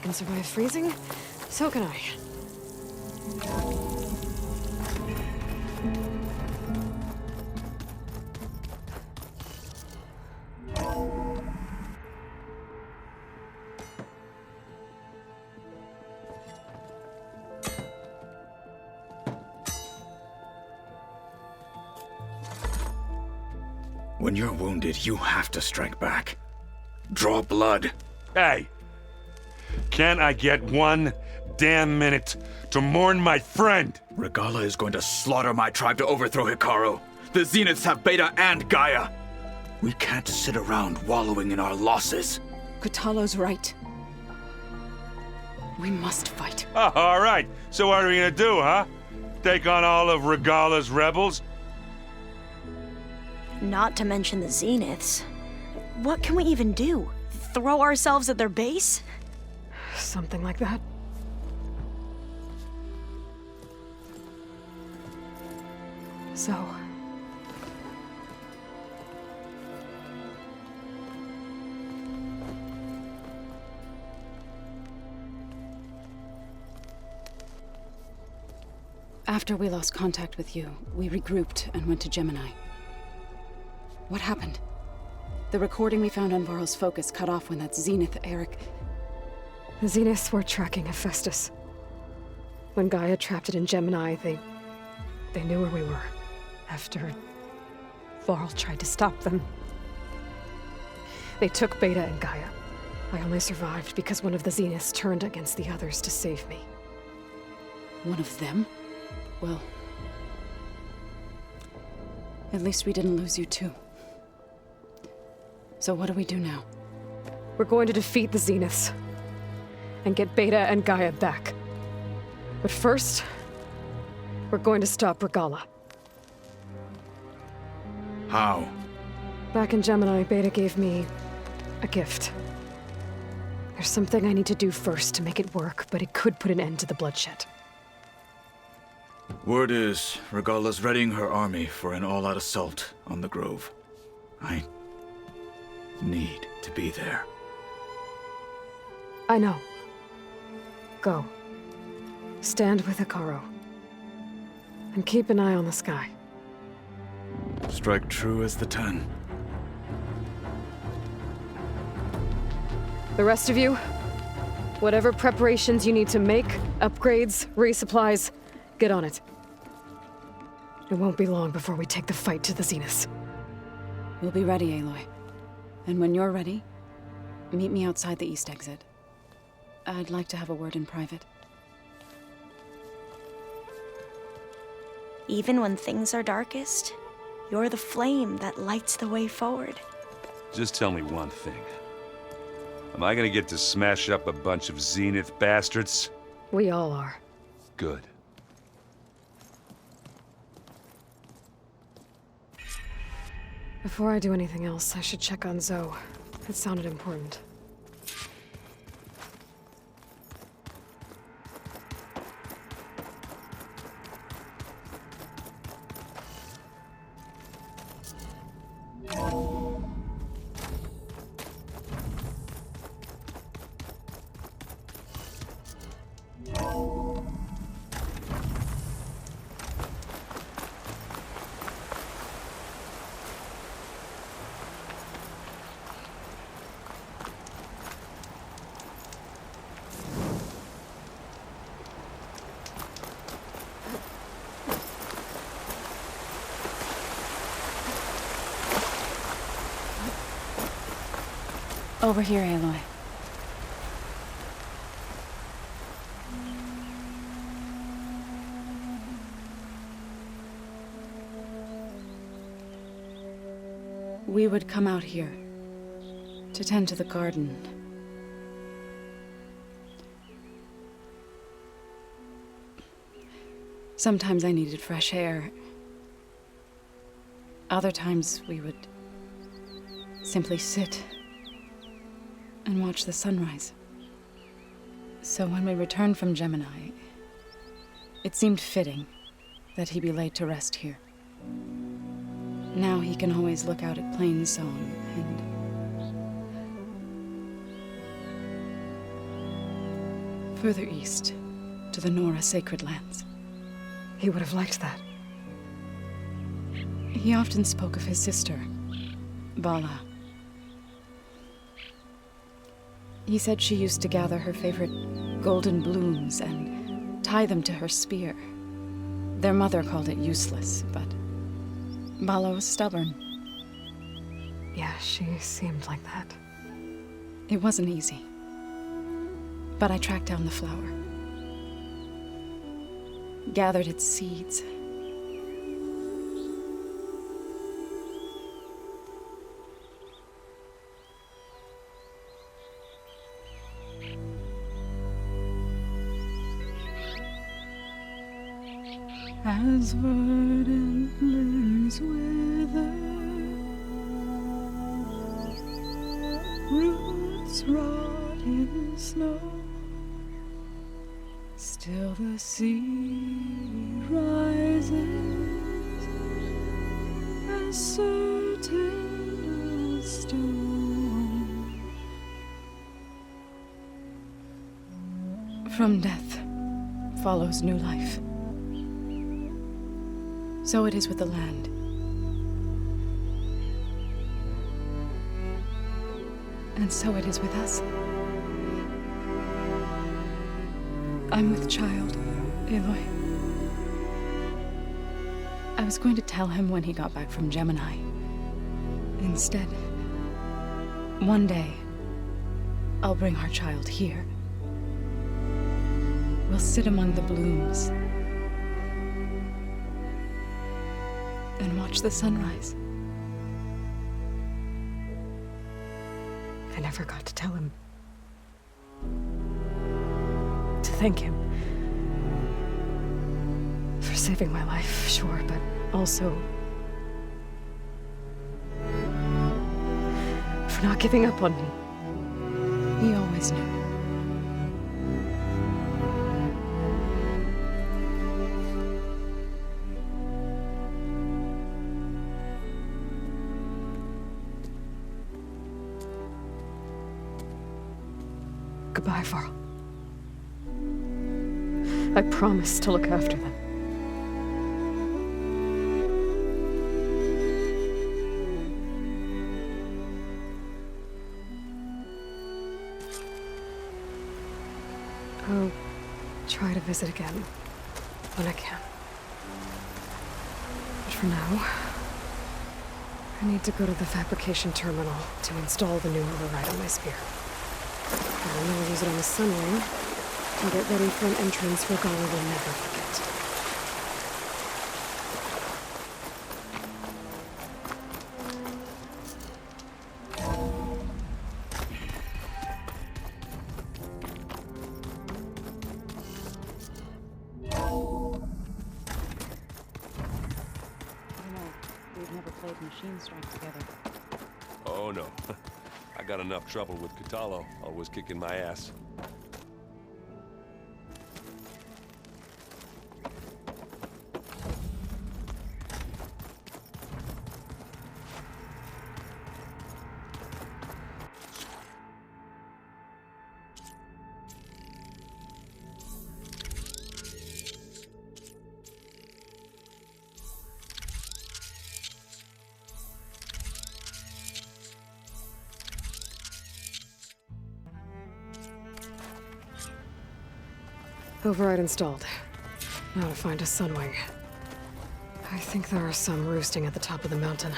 can survive freezing, so can I. When you're wounded, you have to strike back. Draw blood. Hey! Can't I get one damn minute to mourn my friend? Regala is going to slaughter my tribe to overthrow Hikaru. The Zeniths have Beta and Gaia. We can't sit around wallowing in our losses. Kotalo's right. We must fight. Oh, all right. So what are we gonna do, huh? Take on all of Regala's rebels? Not to mention the Zeniths. What can we even do? Throw ourselves at their base? Something like that. So... After we lost contact with you, we regrouped and went to Gemini. What happened? The recording we found on Varl's focus cut off when that Zenith, Eric... The Zeniths were tracking Hephaestus. When Gaia trapped it in Gemini, they knew where we were. After Varl tried to stop them. They took Beta and Gaia. I only survived because one of the Zeniths turned against the others to save me. One of them? Well... At least we didn't lose you too. So what do we do now? We're going to defeat the Zeniths. And get Beta and Gaia back. But first, we're going to stop Regala. How? Back in Gemini, Beta gave me a gift. There's something I need to do first to make it work, but it could put an end to the bloodshed. Word is, Regala's readying her army for an all-out assault on the Grove. I need to be there. I know. Go. Stand with Hikaru. And keep an eye on the sky. Strike true as the 10. The rest of you, whatever preparations you need to make, upgrades, resupplies, get on it. It won't be long before we take the fight to the Zeniths. We'll be ready, Aloy. And when you're ready, meet me outside the east exit. I'd like to have a word in private. Even when things are darkest, you're the flame that lights the way forward. Just tell me one thing. Am I gonna get to smash up a bunch of Zenith bastards? We all are. Good. Before I do anything else, I should check on Zoe. It sounded important. Over here, Aloy. We would come out here to tend to the garden. Sometimes I needed fresh air. Other times we would simply sit and watch the sunrise. So when we returned from Gemini, it seemed fitting that he be laid to rest here. Now he can always look out at Plain Zone and... Further east, to the Nora sacred lands. He would have liked that. He often spoke of his sister, Bala. He said she used to gather her favorite golden blooms and tie them to her spear. Their mother called it useless, but Bala was stubborn. Yeah, she seemed like that. It wasn't easy. But I tracked down the flower. Gathered its seeds. As verdant leaves wither, roots rot in snow, still the sea rises, as certain as stone. From death follows new life. So it is with the land. And so it is with us. I'm with child, Aloy. I was going to tell him when he got back from Gemini. Instead, one day, I'll bring our child here. We'll sit among the blooms and watch the sunrise. I never got to tell him. To thank him. For saving my life, sure, but also for not giving up on me. He always knew. Goodbye, Varl. I promise to look after them. I'll try to visit again when I can. But for now, I need to go to the fabrication terminal to install the new override on my spear. And then I'll use it on the sunring and get ready for an entrance where Gala will never forget. We've never played Machine Strike together. Oh no. I got enough trouble with Katalo, always kicking my ass. Override installed. Now to find a sunwing. I think there are some roosting at the top of the mountain.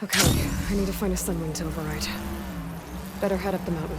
Okay, I need to find a sunwing to override. Better head up the mountain.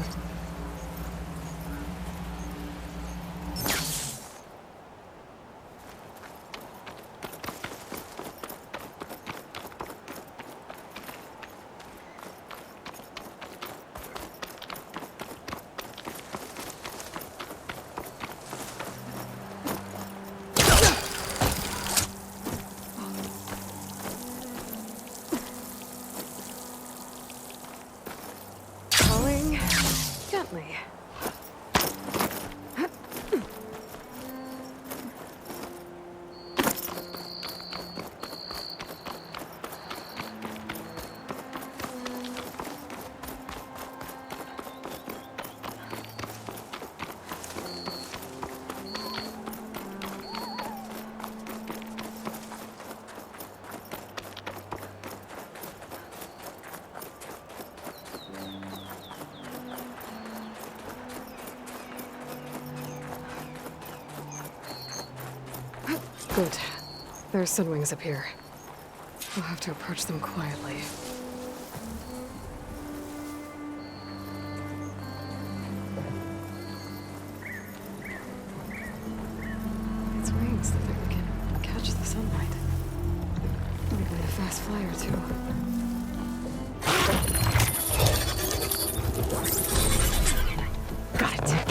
Good. There's sunwings up here. We'll have to approach them quietly. Its wings look like we can catch the sunlight. Maybe a fast flyer, too. Got it.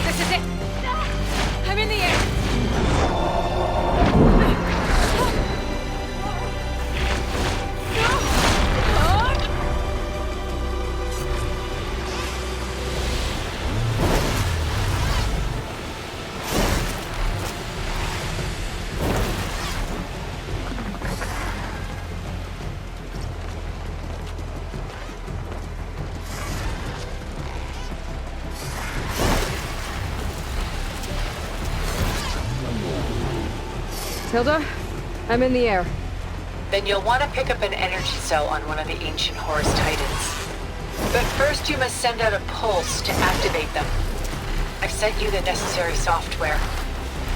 This is it! I'm in the air! Tilda, I'm in the air. Then you'll want to pick up an energy cell on one of the ancient Horus Titans. But first you must send out a pulse to activate them. I've sent you the necessary software.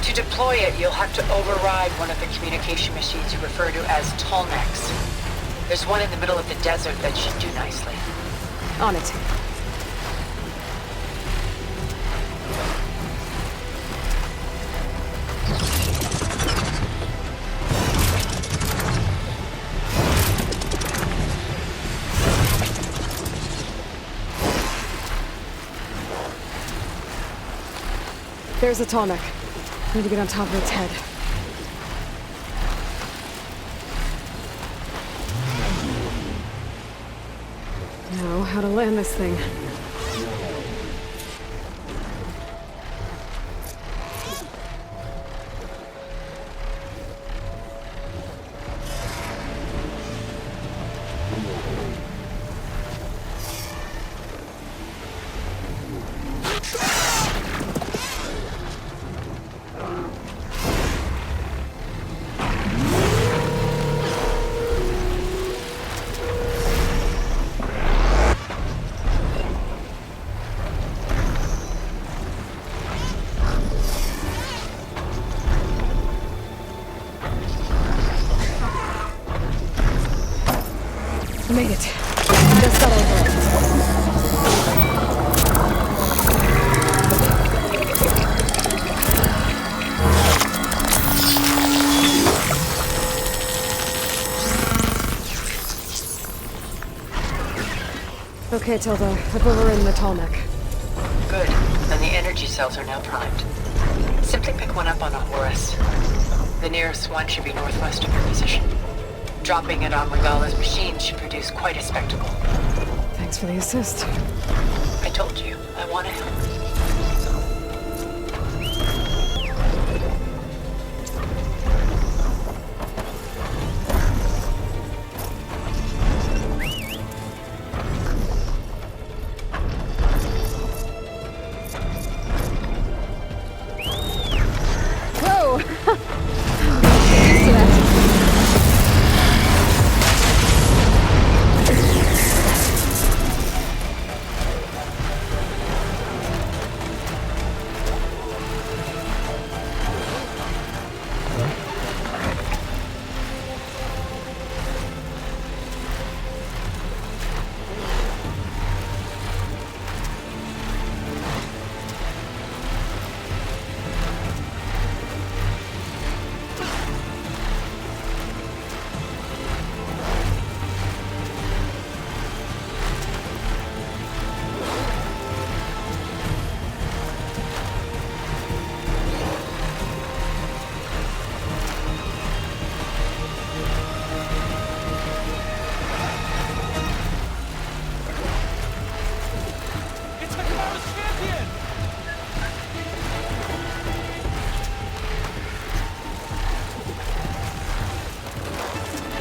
To deploy it, you'll have to override one of the communication machines you refer to as Tolmecs. There's one in the middle of the desert that should do nicely. On it. There's a Tolmec. Need to get on top of its head. Now, how to land this thing. Made it. Just got over it. Okay, Tilda. I've overridden the Tolmec. Good. Then the energy cells are now primed. Simply pick one up on a Horus. The nearest one should be northwest of your position. Dropping it on Regala's machine should produce quite a spectacle. Thanks for the assist. I told you, I want to help. Whoa! I'm gonna get used to that.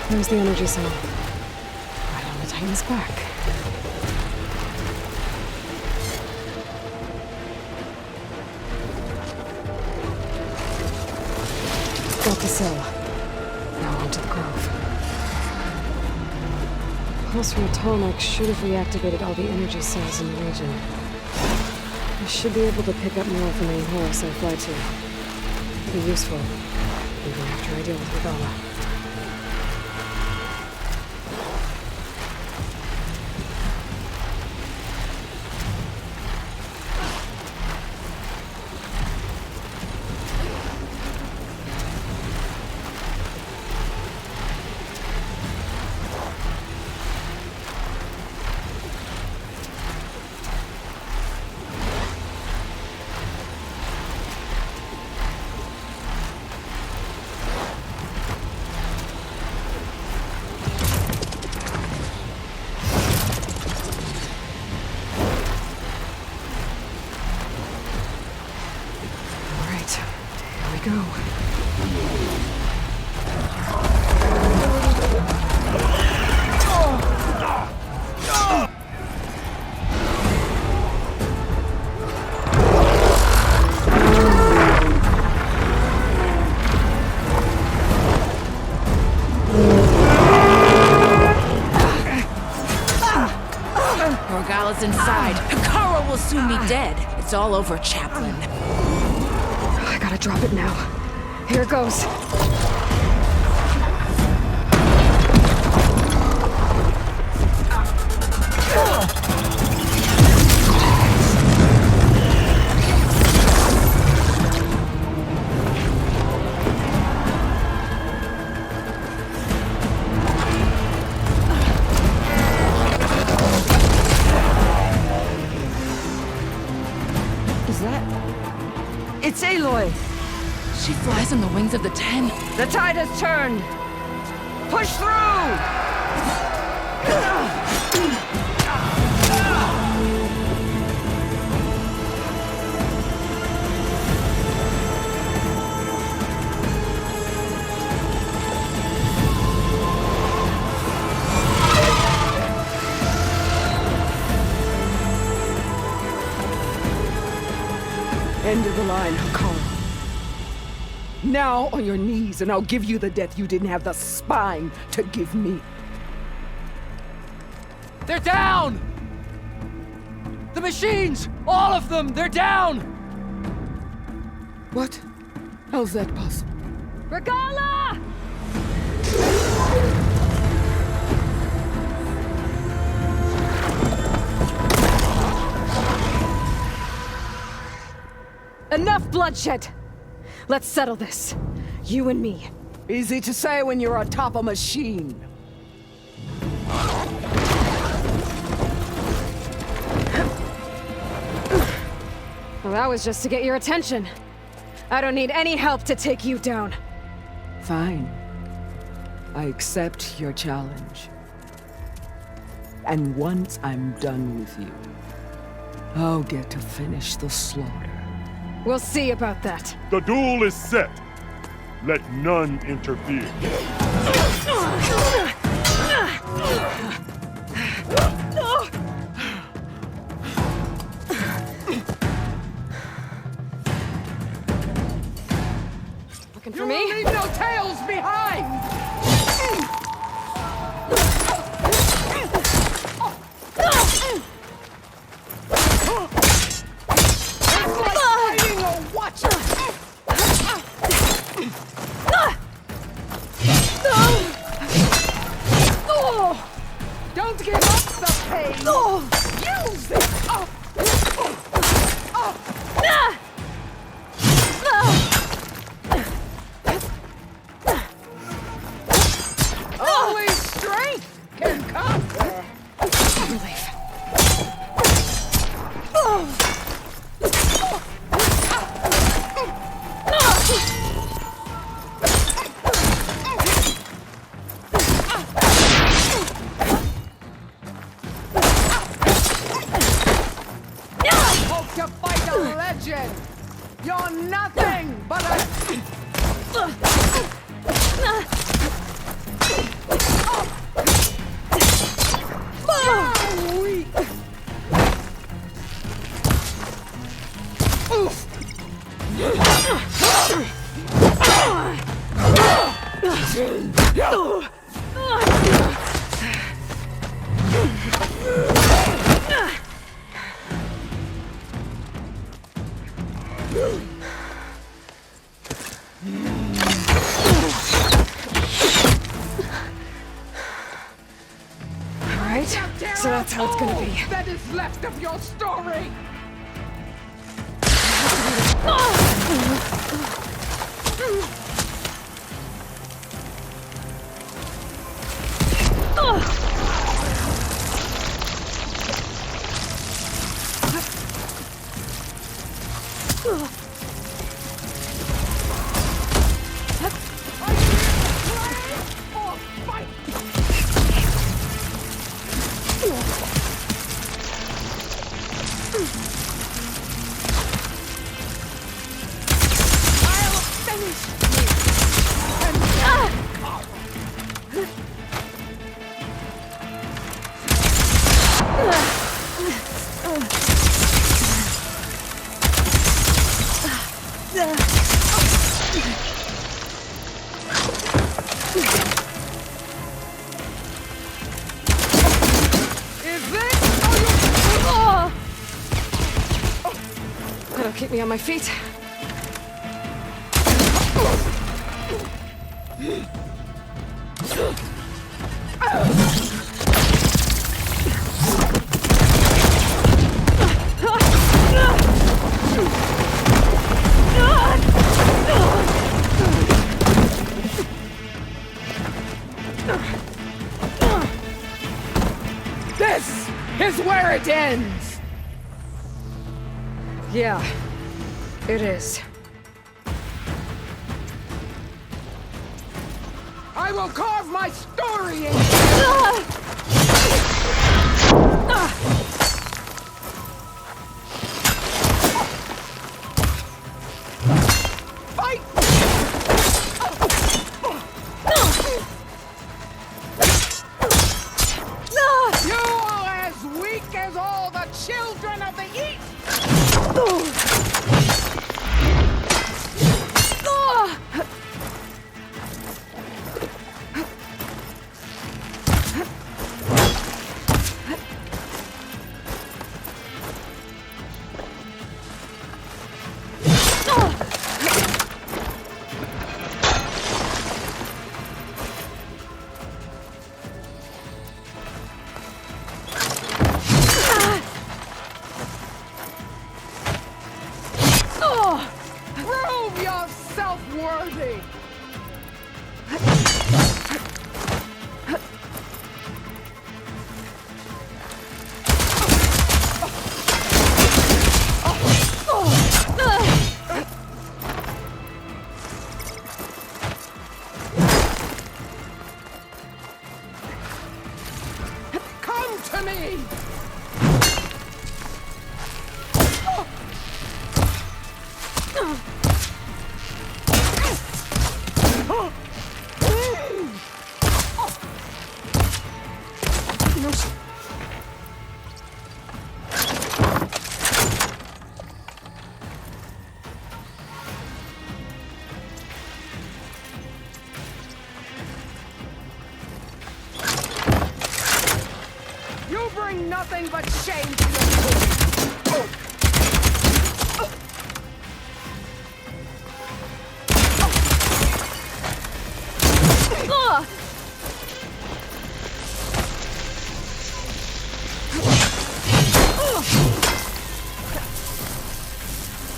There's the energy cell. Right on the Titan's back. cell. Now onto the grove. Pulse from Atomic should have reactivated all the energy cells in the region. I should be able to pick up more of the main Horus I fly to. It'll be useful, even after I deal with Regala. Go. Regala's inside. Hikaru will soon be dead. It's all over, Chaplain. I gotta drop it now. Here it goes. Is that... It's Aloy! She flies on the wings of the 10. The tide has turned! Push through! End of the line, Hikaru. Now on your knees, and I'll give you the death you didn't have the spine to give me. They're down! The machines! All of them! They're down! What? How's that possible? Regala! Enough bloodshed! Let's settle this. You and me. Easy to say when you're atop a machine. Well, that was just to get your attention. I don't need any help to take you down. Fine. I accept your challenge. And once I'm done with you, I'll get to finish the slaughter. We'll see about that. The duel is set. Let none interfere. Looking for me? Leave no tails behind! Don't give up the pain! Use it! Only strength can conquer! Relief. Hope to fight a legend! You're nothing but a... Weak! Oof! Alright, so that's how it's gonna be. That is left of your story! That'll keep me on my feet. This is where it ends! Yeah, it is. I will carve my story in. Fight! You're as weak as all the children of the East! Prove yourself worthy! Come to me! You bring nothing but shame to your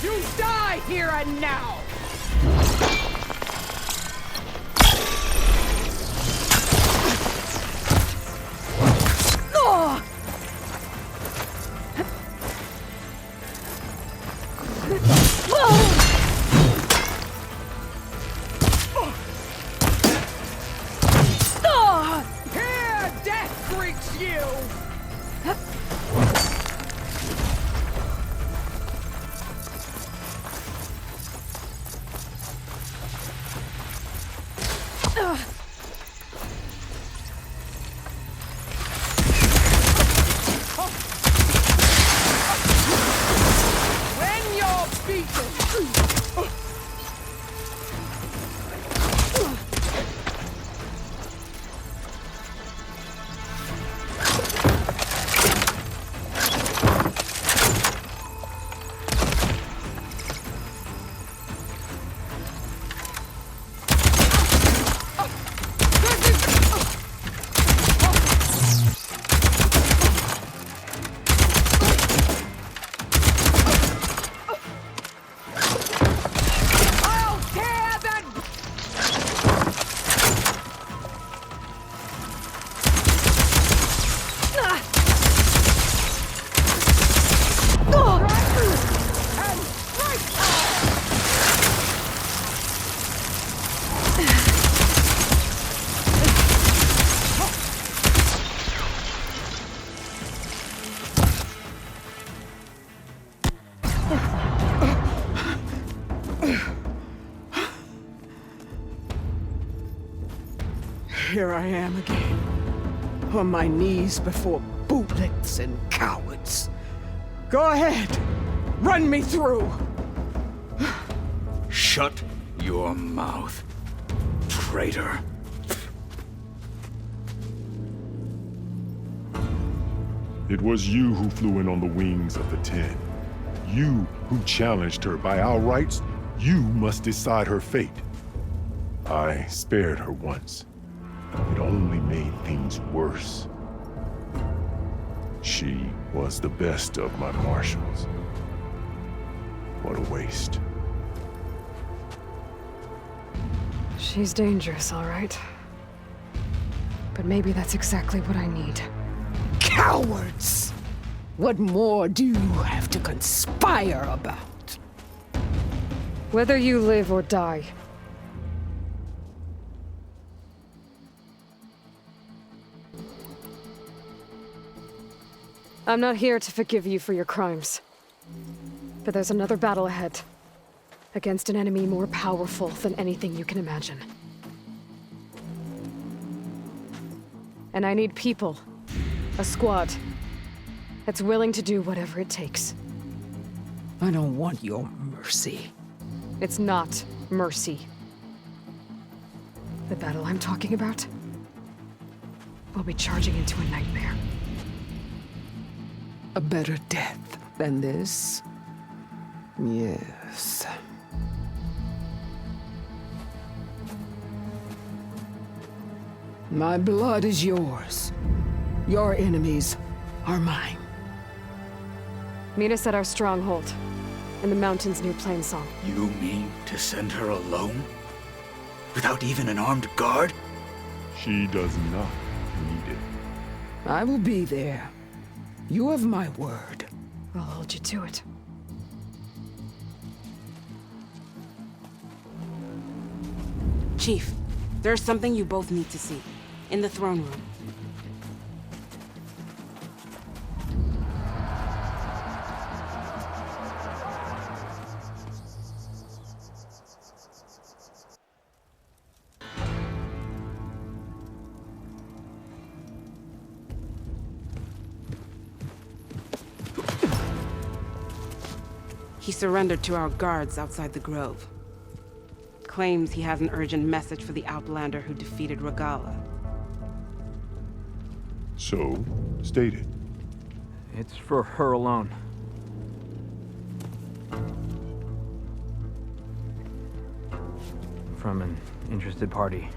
You die here and now! Here death greets you! When you're beaten, Here I am again, on my knees before bootlicks and cowards. Go ahead, run me through. Shut your mouth, traitor. It was you who flew in on the wings of the 10. You who challenged her. By our rights, you must decide her fate. I spared her once. It only made things worse. She was the best of my marshals. What a waste. She's dangerous, all right. But maybe that's exactly what I need. Cowards! What more do you have to conspire about? Whether you live or die. I'm not here to forgive you for your crimes. But there's another battle ahead. Against an enemy more powerful than anything you can imagine. And I need people. A squad. That's willing to do whatever it takes. I don't want your mercy. It's not mercy. The battle I'm talking about will be charging into a nightmare. A better death than this? Yes. My blood is yours. Your enemies are mine. Meet us at our stronghold, in the mountains near Plainsong. You mean to send her alone? Without even an armed guard? She does not need it. I will be there. You have my word. I'll hold you to it. Chief, there's something you both need to see. In the throne room. He surrendered to our guards outside the grove. Claims he has an urgent message for the Outlander who defeated Regala. So, state it. It's for her alone. From an interested party.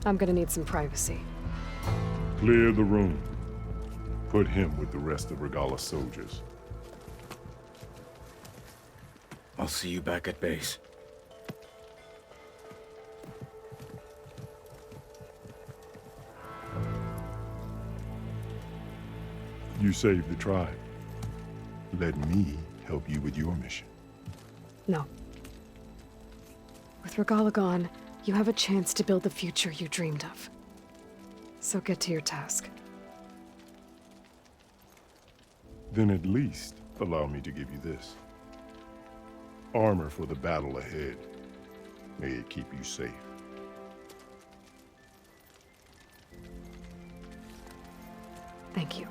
I'm gonna need some privacy. Clear the room. Put him with the rest of Regala's soldiers. I'll see you back at base. You saved the tribe. Let me help you with your mission. No. With Regala gone, you have a chance to build the future you dreamed of. So get to your task. Then at least allow me to give you this. Armor for the battle ahead. May it keep you safe. Thank you.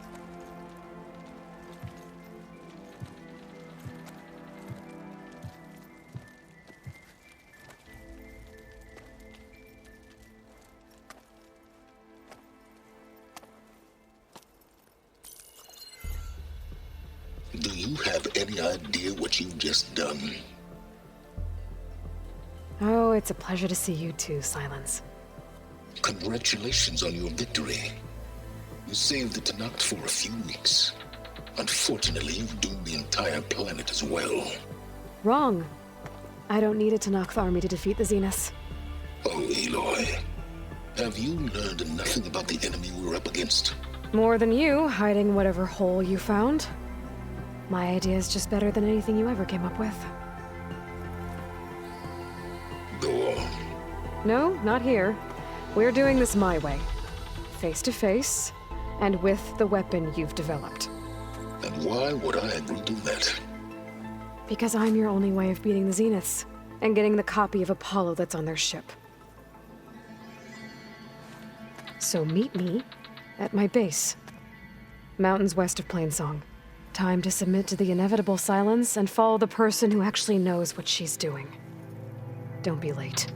Do you have any idea what you've just done? Oh, it's a pleasure to see you too, Silence. Congratulations on your victory. You saved the Tenakth for a few weeks. Unfortunately, you've doomed the entire planet as well. Wrong. I don't need a Tenakth army to defeat the Zeniths. Oh, Aloy. Have you learned nothing about the enemy we're up against? More than you, hiding whatever hole you found. My idea is just better than anything you ever came up with. Go on. No, not here. We're doing this my way. Face to face, and with the weapon you've developed. And why would I agree to that? Because I'm your only way of beating the Zeniths, and getting the copy of Apollo that's on their ship. So meet me at my base. Mountains west of Plainsong. Time to submit to the inevitable silence and follow the person who actually knows what she's doing. Don't be late.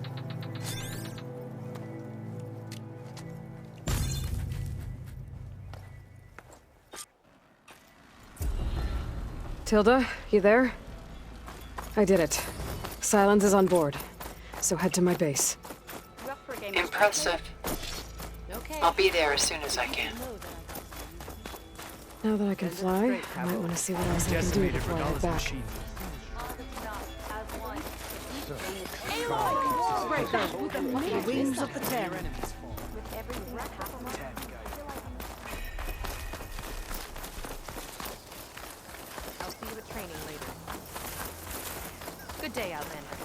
Tilda, you there? I did it. Silence is on board. So head to my base. Impressive. I'll be there as soon as I can. Now that I can fly, I might want to see what else I can do before I head back. The wings of the terror. I'll see you at training later. Good day, Outlander.